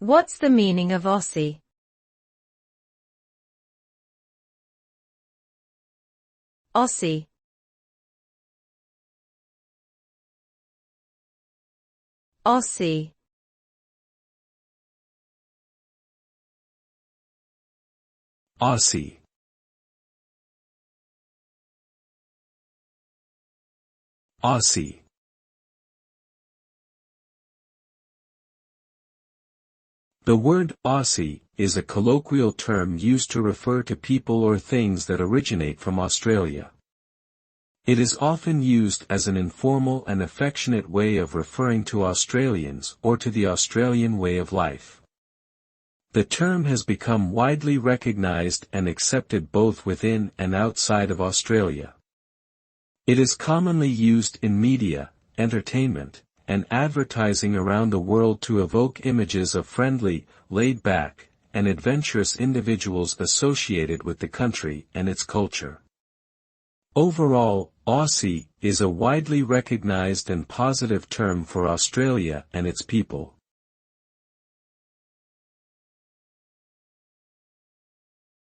What's the meaning of Aussie? Aussie. Aussie. Aussie. Aussie. The word Aussie is a colloquial term used to refer to people or things that originate from Australia. It is often used as an informal and affectionate way of referring to Australians or to the Australian way of life. The term has become widely recognized and accepted both within and outside of Australia. It is commonly used in media, entertainment, and advertising around the world to evoke images of friendly, laid-back, and adventurous individuals associated with the country and its culture. Overall, Aussie is a widely recognized and positive term for Australia and its people.